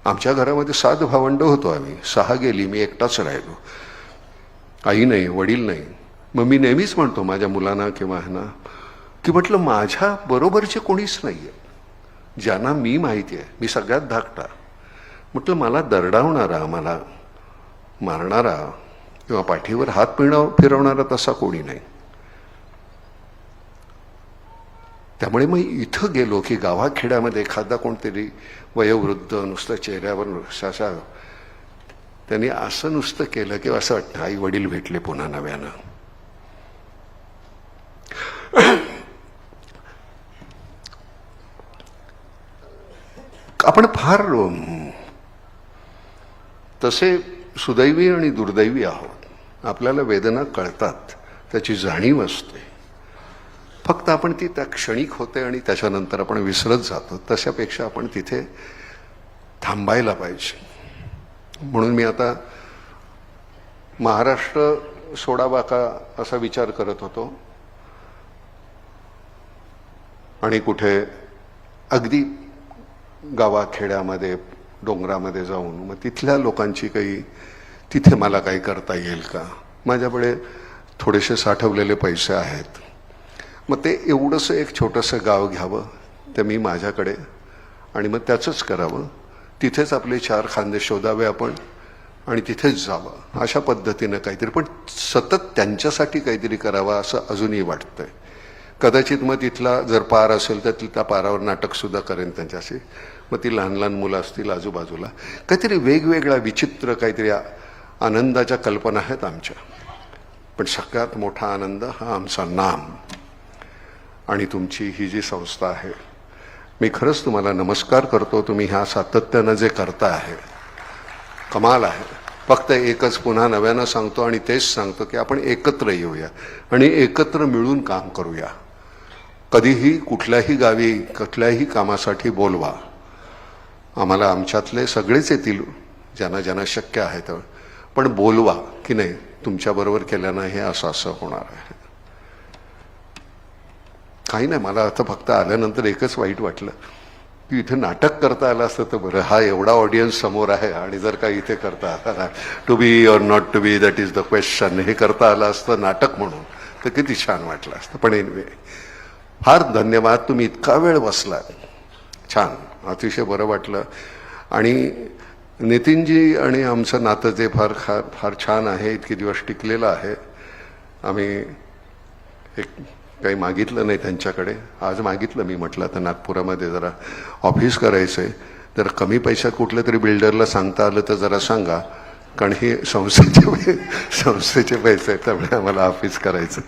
आमच्या घरामध्ये 7 भावंड होतो आम्ही, 6 गेली, मी एकटाच राहिलो. आई नाही, वडील नाही. मग मी नेहमीच म्हणतो माझ्या मुलांना किंवा ह्यांना की म्हटलं माझ्या बरोबरचे कोणीच नाही आहे, ज्यांना मी माहिती आहे. मी सगळ्यात धाकटा. म्हटलं मला दरडावणारा, मला मारणारा किंवा पाठीवर हात फिरवणारा तसा कोणी नाही. त्यामुळे मग इथं गेलो की गावाखेड्यामध्ये एखादा कोणतरी वयोवृद्ध नुसतं चेहऱ्यावर अशा त्यांनी असं नुसतं केलं की असं वाटतं आई वडील भेटले पुन्हा नव्यानं. आपण फार तसे सुदैवी आणि दुर्दैवी आहोत. आपल्याला वेदना कळतात, त्याची जाणीव असते. फक्त आपण ती त्या क्षणिक होते आणि त्याच्यानंतर आपण विसरत जातो. तशापेक्षा आपण तिथे थांबायला पाहिजे. म्हणून मी आता महाराष्ट्र सोडावा का असा विचार करत होतो आणि कुठे अगदी गावाखेड्यामध्ये डोंगरामध्ये जाऊन मग तिथल्या लोकांची काही तिथे मला काही करता येईल का. माझ्याकडे थोडेसे साठवलेले पैसे आहेत. मग ते एवढंसं एक छोटंसं गाव घ्यावं ते मी माझ्याकडे आणि मग त्याचंच करावं. तिथेच आपले 4 खांदे शोधावे आपण आणि तिथेच जावं. अशा पद्धतीनं काहीतरी, पण सतत त्यांच्यासाठी काहीतरी करावं असं अजूनही वाटतंय. कदाचित मग तिथला जर पार असेल तर तिथल्या पारावर नाटकसुद्धा करेन त्यांच्याशी. मग ती लहान लहान मुलं असतील आजूबाजूला, काहीतरी वेगवेगळ्या विचित्र काहीतरी आनंदाच्या कल्पना आहेत आमच्या. पण सगळ्यात मोठा आनंद हा आमचा नाम आणि तुमची ही जी संस्था आहे. मी खरंच तुम्हाला नमस्कार करतो. तुम्ही ह्या सातत्यानं जे करता आहे कमाल आहे. फक्त एकच पुन्हा नव्यानं सांगतो आणि तेच सांगतो की आपण एकत्र येऊया आणि एकत्र मिळून काम करूया. कधीही कुठल्याही गावी कुठल्याही कामासाठी बोलवा. आम्हाला आमच्यातले सगळेच येतील ज्यांना ज्यांना शक्य आहे तर, पण बोलवा की नाही तुमच्याबरोबर केल्यानं हे असं असं होणार आहे. काही नाही, मला आता फक्त आल्यानंतर एकच वाईट वाटलं की इथे नाटक करता आलं असतं तर बरं. हा एवढा ऑडियन्स समोर आहे आणि जर का इथे करता आला to be or not to be that is the question हे करता आलं असतं नाटक म्हणून तर किती छान वाटलं असतं. पण एनिवे फार धन्यवाद. तुम्ही इतका वेळ बसला, छान, अतिशय बरं वाटलं. आणि नितीनजी आणि आमचं नातं जे फार फार छान आहे, इतके दिवस टिकलेलं आहे. आम्ही एक काही मागितलं नाही त्यांच्याकडे. आज मागितलं, मी म्हटलं तर नागपुरामध्ये जरा ऑफिस करायचं आहे, तर कमी पैशात कुठल्या तरी बिल्डरला सांगता आलं तर जरा सांगा, कारण हे संस्थेचे पैसे आहेत त्यामुळे आम्हाला ऑफिस करायचं.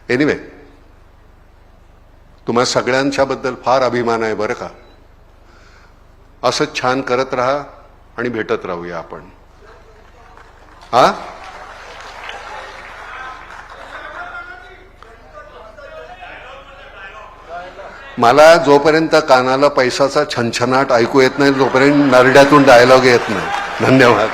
एनिवे तुम्हा सगळ्यांच्याबद्दल फार अभिमान आहे बरं का. असंच छान करत राहा आणि भेटत राहूया आपण. हा मला जोपर्यंत कानाला पैशाचा छनछनाट ऐकू येत नाही तोपर्यंत नरड्यातून डायलॉग येत नाही. धन्यवाद.